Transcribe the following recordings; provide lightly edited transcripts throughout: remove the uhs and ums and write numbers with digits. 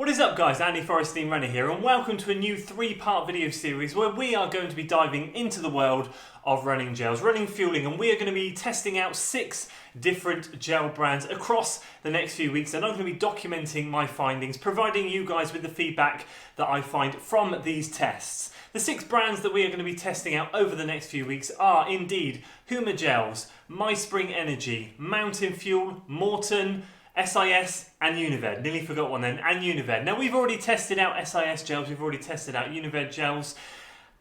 What is up guys, Andy Forrestine Runner here, and welcome to a new 3-part video series where we are going to be diving into the world of running gels, running fueling, and we are going to be testing out 6 different gel brands across the next few weeks, and I'm going to be documenting my findings, providing you guys with the feedback that I find from these tests. The 6 brands that we are going to be testing out over the next few weeks are indeed Huma Gels, MySpring Energy, Mountain Fuel, Morton, SIS and Unived. Nearly forgot one then, and Unived. Now we've already tested out SIS gels, we've already tested out Unived gels,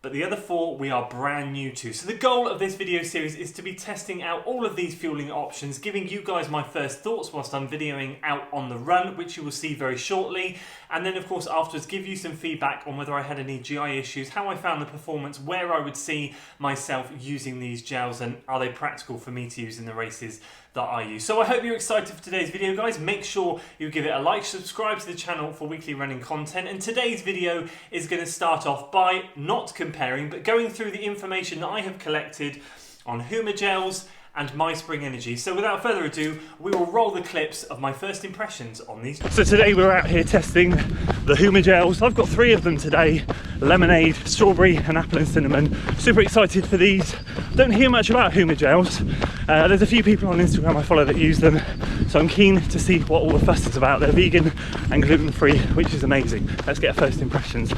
but the other 4 we are brand new to. So the goal of this video series is to be testing out all of these fueling options, giving you guys my first thoughts whilst I'm videoing out on the run, which you will see very shortly. And then of course afterwards give you some feedback on whether I had any GI issues, how I found the performance, where I would see myself using these gels, and are they practical for me to use in the races that I use. So I hope you're excited for today's video guys. Make sure you give it a like, subscribe to the channel for weekly running content, and today's video is going to start off by not comparing but going through the information that I have collected on Huma Gels and MySpring Energy. So without further ado, we will roll the clips of my first impressions on these. So today we're out here testing the Huma Gels. I've got 3 of them today: lemonade, strawberry and apple and cinnamon. Super excited for these. Don't hear much about Huma Gels. There's a few people on Instagram I follow that use them, so I'm keen to see what all the fuss is about. They're vegan and gluten-free, which is amazing. Let's get our first impressions.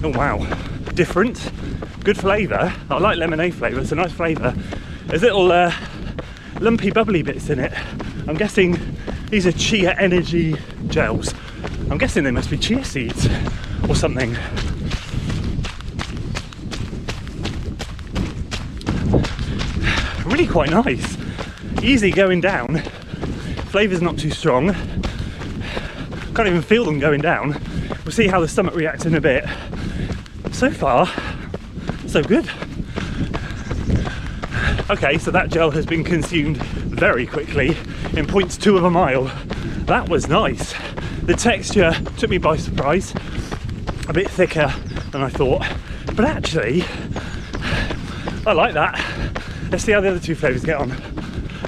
Oh wow, different, good flavour. I like lemonade flavour, it's a nice flavour. There's little lumpy bubbly bits in it. I'm guessing these are chia energy gels. I'm guessing they must be chia seeds or something. Really quite nice, easy going down, flavour's not too strong, can't even feel them going down. We'll see how the stomach reacts in a bit. So far, so good. Okay, so that gel has been consumed very quickly in 0.2 of a mile. That was nice. The texture took me by surprise, a bit thicker than I thought, but actually I like that. Let's see how the other 2 flavours get on.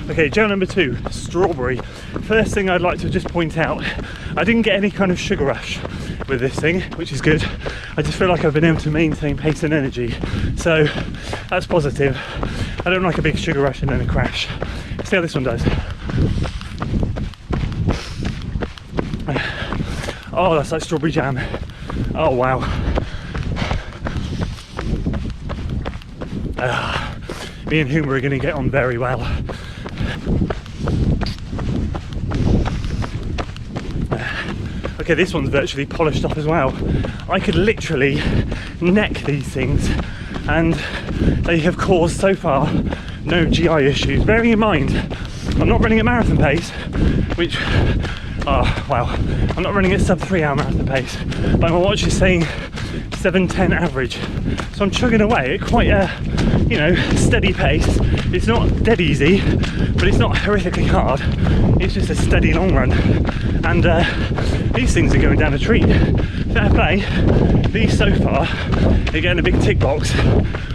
Okay, gel number 2, strawberry. First thing I'd like to just point out, I didn't get any kind of sugar rush with this thing, which is good. I just feel like I've been able to maintain pace and energy, so that's positive. I don't like a big sugar rush and then a crash. Let's see how this one does. Oh, that's like strawberry jam. Oh wow. Me and Huma are going to get on very well. Okay, this one's virtually polished off as well. I could literally neck these things and they have caused so far no GI issues. Bearing in mind, I'm not running at marathon pace, which, oh wow, I'm not running at sub 3 hour marathon pace, but my watch is saying 7:10 average. So I'm chugging away at quite a, you know, steady pace. It's not dead easy, but it's not horrifically hard. It's just a steady long run. And these things are going down a treat. Fair play. These so far, they're getting a big tick box.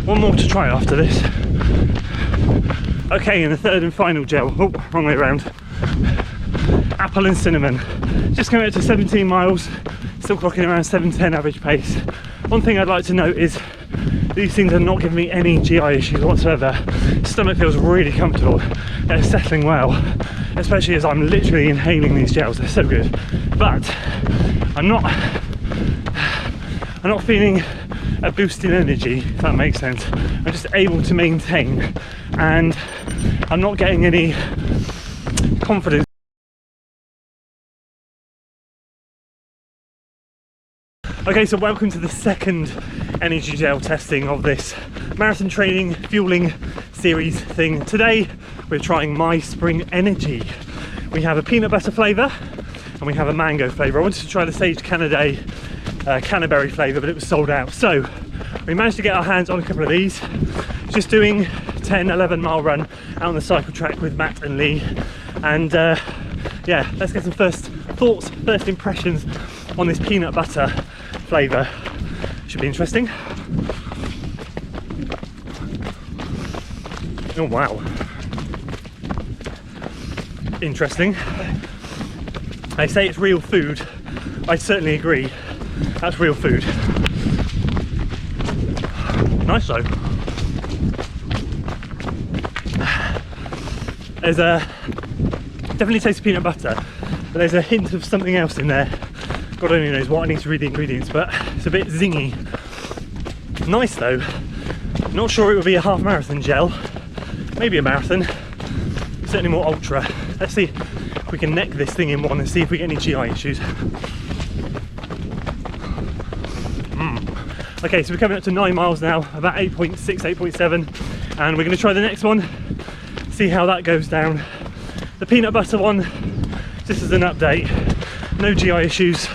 One more to try after this. Okay, and the third and final gel. Oh, wrong way around. Apple and cinnamon. Just coming out to 17 miles. Still clocking around 7:10 average pace. One thing I'd like to note is these things are not giving me any GI issues whatsoever. Stomach feels really comfortable. They're settling well, especially as I'm literally inhaling these gels. They're so good. But I'm not feeling a boost in energy, if that makes sense. I'm just able to maintain, and I'm not getting any confidence. Okay, so welcome to the second energy gel testing of this marathon training fueling series thing. Today we're trying MySpring Energy. We have a peanut butter flavour and we have a mango flavour. I wanted to try the Sage Canaday canterbury flavour, but it was sold out. So we managed to get our hands on a couple of these. Just doing 10-11 mile run out on the cycle track with Matt and Lee. And yeah, let's get some first thoughts, first impressions on this peanut butter flavour. Should be interesting. Oh wow. interesting. They say it's real food. I certainly agree. That's real food. Nice though. There's definitely tastes of peanut butter, but there's a hint of something else in there. God only knows what. I need to read the ingredients, but it's a bit zingy. Nice though. Not sure it would be a half marathon gel. Maybe a marathon. Certainly more ultra. Let's see if we can neck this thing in one and see if we get any GI issues. Okay, so we're coming up to 9 miles now, about 8.6, 8.7, and we're going to try the next one, see how that goes down. The peanut butter one, just as an update, no GI issues,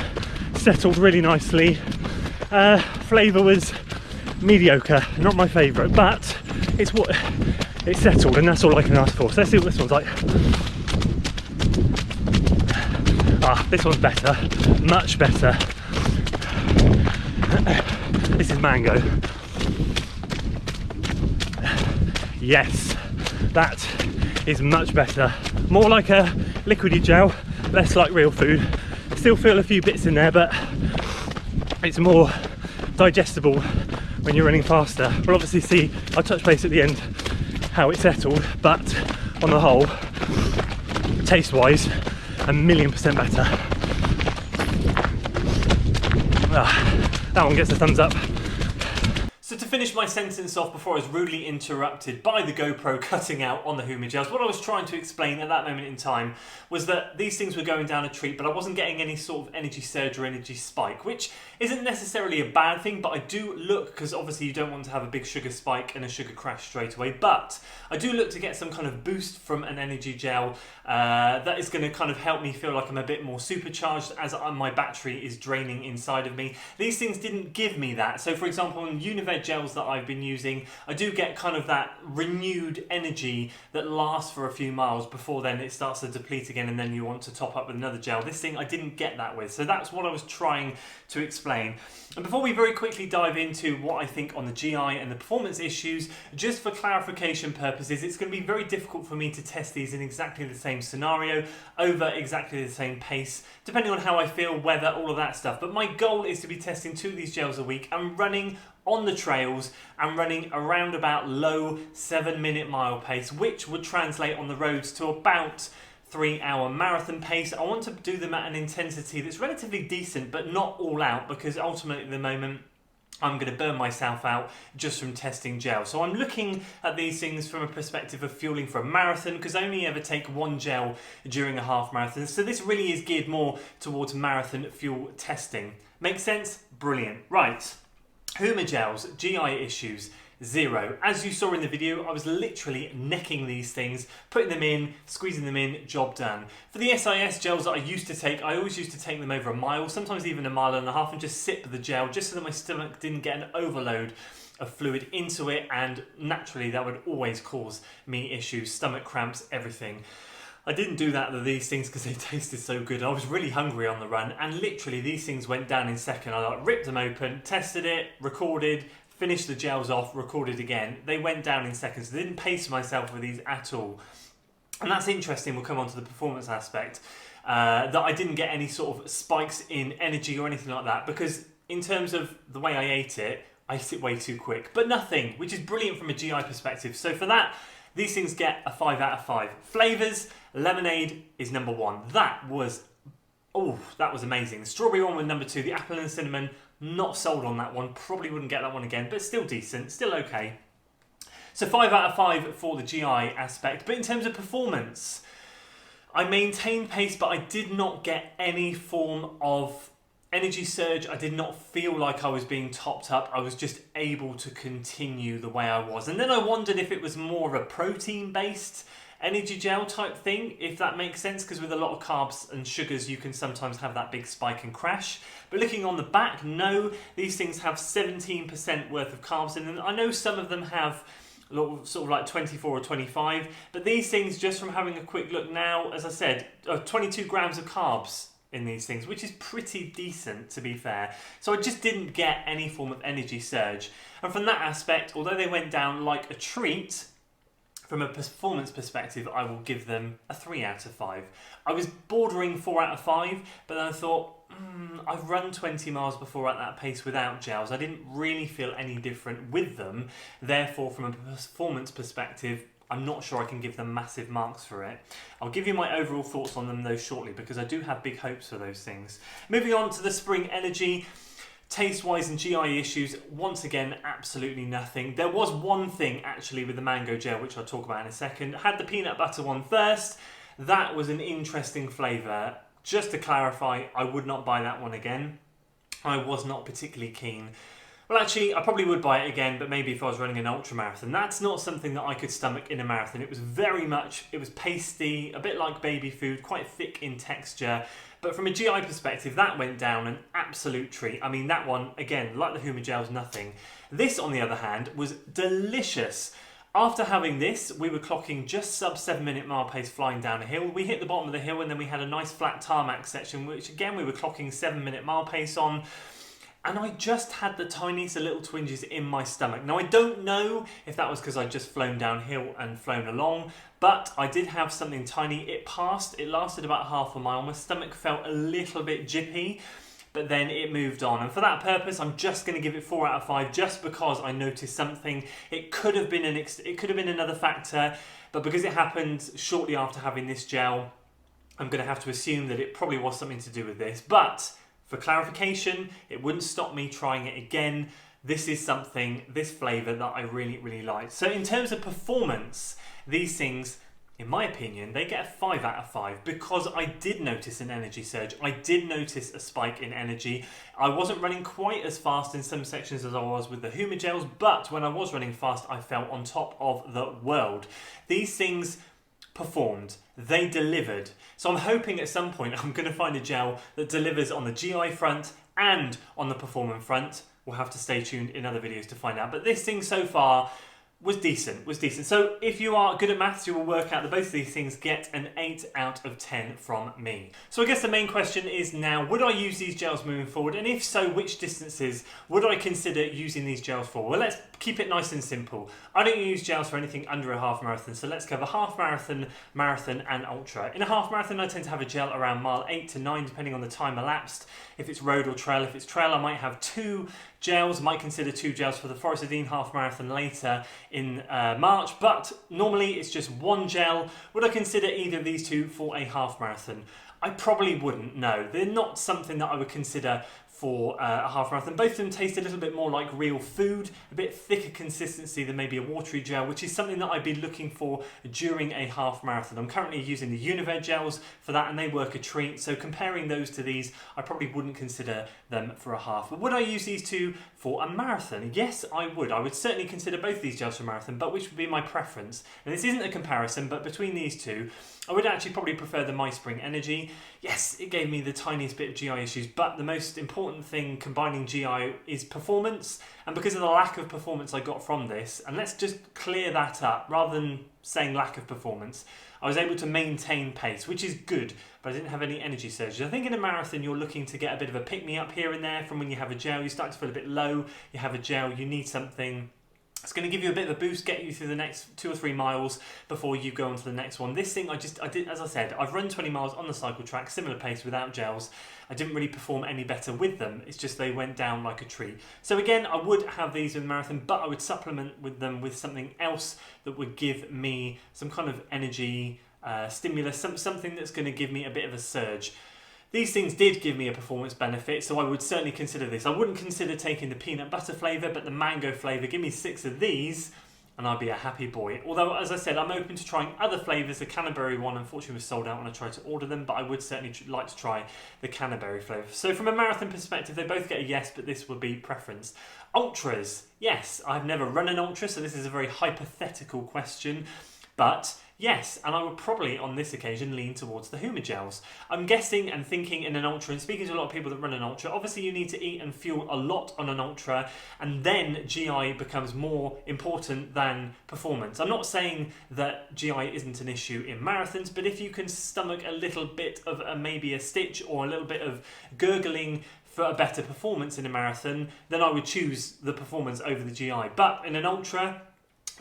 settled really nicely. Flavour was mediocre, not my favourite, but it's settled, and that's all I can ask for. So let's see what this one's like. This one's better, much better. This is mango. Yes, that is much better. More like a liquidy gel, less like real food. Still feel a few bits in there, but it's more digestible when you're running faster. We'll obviously see, I'll touch base at the end, how it settled, but on the whole, taste-wise, 1,000,000% better. That one gets a thumbs up. So to finish my sentence off before I was rudely interrupted by the GoPro cutting out on the Huma gels, what I was trying to explain at that moment in time was that these things were going down a treat, but I wasn't getting any sort of energy surge or energy spike, which isn't necessarily a bad thing, but I do look, because obviously you don't want to have a big sugar spike and a sugar crash straight away, but I do look to get some kind of boost from an energy gel that is going to kind of help me feel like I'm a bit more supercharged as my battery is draining inside of me. These things didn't give me that. So for example, in Unived gels that I've been using, I do get kind of that renewed energy that lasts for a few miles before then it starts to deplete again and then you want to top up with another gel. This thing I didn't get that with, so that's what I was trying to explain. And before we very quickly dive into what I think on the GI and the performance issues, just for clarification purposes, it's going to be very difficult for me to test these in exactly the same scenario, over exactly the same pace, depending on how I feel, weather, all of that stuff. But my goal is to be testing 2 of these gels a week and running on the trails and running around about low 7-minute mile pace, which would translate on the roads to about 3-hour marathon pace. I want to do them at an intensity that's relatively decent, but not all out, because ultimately at the moment I'm going to burn myself out just from testing gel. So I'm looking at these things from a perspective of fueling for a marathon, because I only ever take 1 gel during a half marathon. So this really is geared more towards marathon fuel testing. Make sense? Brilliant. Right. Huma gels, GI issues, 0. As you saw in the video, I was literally necking these things, putting them in, squeezing them in, job done. For the SIS gels that I used to take, I always used to take them over a mile, sometimes even 1.5 miles, and just sip the gel, just so that my stomach didn't get an overload of fluid into it, and naturally that would always cause me issues, stomach cramps, everything. I didn't do that with these things because they tasted so good. I was really hungry on the run, and literally these things went down in second. I ripped them open, tested it, recorded, finished the gels off, recorded again. They went down in seconds. I didn't pace myself with these at all. And that's interesting. We'll come on to the performance aspect. That I didn't get any sort of spikes in energy or anything like that, because in terms of the way I ate it way too quick. But nothing, which is brilliant from a GI perspective. So for that, these things get a 5 out of 5. Flavours, lemonade is number 1. That was amazing. The strawberry one was number 2. The apple and cinnamon, not sold on that one. Probably wouldn't get that one again, but still decent, still okay. So 5 out of 5 for the GI aspect. But in terms of performance, I maintained pace, but I did not get any form of energy surge. I did not feel like I was being topped up. I was just able to continue the way I was. And then I wondered if it was more of a protein-based energy gel type thing, if that makes sense, because with a lot of carbs and sugars you can sometimes have that big spike and crash. But looking on the back, no, these things have 17% worth of carbs in them. I know some of them have sort of like 24 or 25, but these things, just from having a quick look now, as I said, 22 grams of carbs in these things, which is pretty decent, to be fair. So I just didn't get any form of energy surge. And from that aspect, although they went down like a treat, From a performance perspective, I will give them a 3 out of 5. I was bordering 4 out of 5, but then I thought, I've run 20 miles before at that pace without gels. I didn't really feel any different with them. Therefore, from a performance perspective, I'm not sure I can give them massive marks for it. I'll give you my overall thoughts on them though shortly, because I do have big hopes for those things. Moving on to the Spring Energy. Taste-wise and GI issues, once again, absolutely nothing. There was one thing actually with the mango gel, which I'll talk about in a second. I had the peanut butter one first. That was an interesting flavour. Just to clarify, I would not buy that one again. I was not particularly keen. Well, actually, I probably would buy it again, but maybe if I was running an ultra marathon. That's not something that I could stomach in a marathon. It was it was pasty, a bit like baby food, quite thick in texture. But from a GI perspective, that went down an absolute treat. I mean, that one, again, like the Huma gels, nothing. This, on the other hand, was delicious. After having this, we were clocking just sub 7-minute mile pace flying down a hill. We hit the bottom of the hill and then we had a nice flat tarmac section, which again, we were clocking 7-minute mile pace on. And I just had the tiniest little twinges in my stomach. Now, I don't know if that was because I'd just flown downhill and flown along, but I did have something tiny. It lasted about half a mile. My stomach felt a little bit jippy, but then it moved on. And for that purpose, I'm just going to give it 4 out of 5, just because I noticed something. It could have been another factor, but because it happened shortly after having this gel, I'm going to have to assume that it probably was something to do with this. But for clarification, it wouldn't stop me trying it again. This flavour that I really, really like. So in terms of performance, these things, in my opinion, they get a 5 out of 5 because I did notice an energy surge. I did notice a spike in energy. I wasn't running quite as fast in some sections as I was with the Huma gels, but when I was running fast, I felt on top of the world. These things performed. They delivered. So I'm hoping at some point I'm going to find a gel that delivers on the GI front and on the performance front. We'll have to stay tuned in other videos to find out. But this thing so far was decent. So if you are good at maths, you will work out that both of these things get an 8 out of 10 from me. So I guess the main question is now, would I use these gels moving forward? And if so, which distances would I consider using these gels for? Well, let's keep it nice and simple. I don't use gels for anything under a half marathon, so let's cover half marathon, marathon and ultra. In a half marathon, I tend to have a gel around mile 8 to 9, depending on the time elapsed. If it's road or trail, if it's trail, I might have 2 gels, might consider 2 gels for the Forest of Dean half marathon later in March, but normally it's just 1 gel. Would I consider either of these two for a half marathon? I probably wouldn't, no. They're not something that I would consider for a half marathon. Both of them taste a little bit more like real food, a bit thicker consistency than maybe a watery gel, which is something that I'd be looking for during a half marathon. I'm currently using the Unived gels for that and they work a treat. So comparing those to these, I probably wouldn't consider them for a half. But would I use these two for a marathon? Yes, I would. I would certainly consider both these gels for a marathon, but which would be my preference? And this isn't a comparison, but between these two, I would actually probably prefer the My Spring Energy. Yes, it gave me the tiniest bit of GI issues, but the most important thing combining GI is performance. And because of the lack of performance I got from this, and let's just clear that up, rather than saying lack of performance, I was able to maintain pace, which is good, but I didn't have any energy surges. I think in a marathon, you're looking to get a bit of a pick-me-up here and there from when you have a gel. You start to feel a bit low, you have a gel, you need something. It's going to give you a bit of a boost, get you through the next 2 or 3 miles before you go on to the next one. This thing, I did, as I said, I've run 20 miles on the cycle track, similar pace without gels. I didn't really perform any better with them. It's just they went down like a treat. So again, I would have these in marathon, but I would supplement with them with something else that would give me some kind of energy, stimulus, something that's going to give me a bit of a surge. These things did give me a performance benefit, so I would certainly consider this. I wouldn't consider taking the peanut butter flavour, but the mango flavour, give me 6 of these, and I'd be a happy boy. Although, as I said, I'm open to trying other flavours. The canterbury one, unfortunately, was sold out when I tried to order them, but I would certainly like to try the canterbury flavour. So from a marathon perspective, they both get a yes, but this would be preference. Ultras, yes. I've never run an ultra, so this is a very hypothetical question, but yes, and I would probably, on this occasion, lean towards the Huma gels. I'm guessing and thinking in an ultra, and speaking to a lot of people that run an ultra, obviously you need to eat and fuel a lot on an ultra, and then GI becomes more important than performance. I'm not saying that GI isn't an issue in marathons, but if you can stomach a little bit of maybe a stitch or a little bit of gurgling for a better performance in a marathon, then I would choose the performance over the GI. But in an ultra,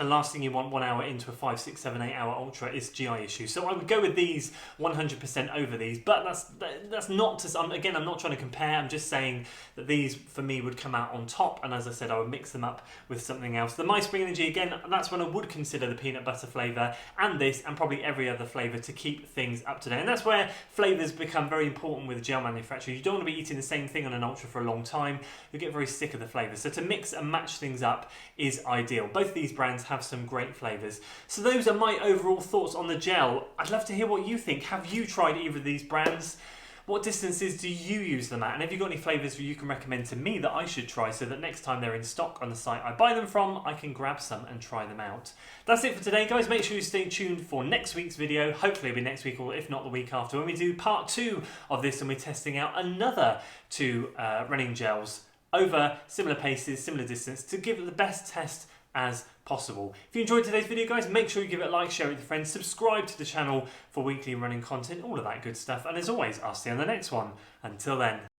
And last thing you want 1 hour into a 5, 6, 7, 8 hour ultra is GI issues. So I would go with these 100% over these, but that's not to, again, I'm not trying to compare, I'm just saying that these for me would come out on top, and as I said, I would mix them up with something else. The My Spring Energy, again, that's when I would consider the peanut butter flavour and this and probably every other flavour to keep things up to date. And that's where flavours become very important with gel manufacturers. You don't want to be eating the same thing on an ultra for a long time, you'll get very sick of the flavours. So to mix and match things up is ideal. Both of these brands have some great flavours. So those are my overall thoughts on the gel. I'd love to hear what you think. Have you tried either of these brands? What distances do you use them at? And have you got any flavours you can recommend to me that I should try so that next time they're in stock on the site I buy them from, I can grab some and try them out. That's it for today, guys. Make sure you stay tuned for next week's video. Hopefully it'll be next week, or if not the week after, when we do part 2 of this and we're testing out another 2 running gels over similar paces, similar distance, to give it the best test as possible. If you enjoyed today's video, guys, make sure you give it a like, share it with your friends, subscribe to the channel for weekly running content, all of that good stuff. And as always, I'll see you on the next one. Until then.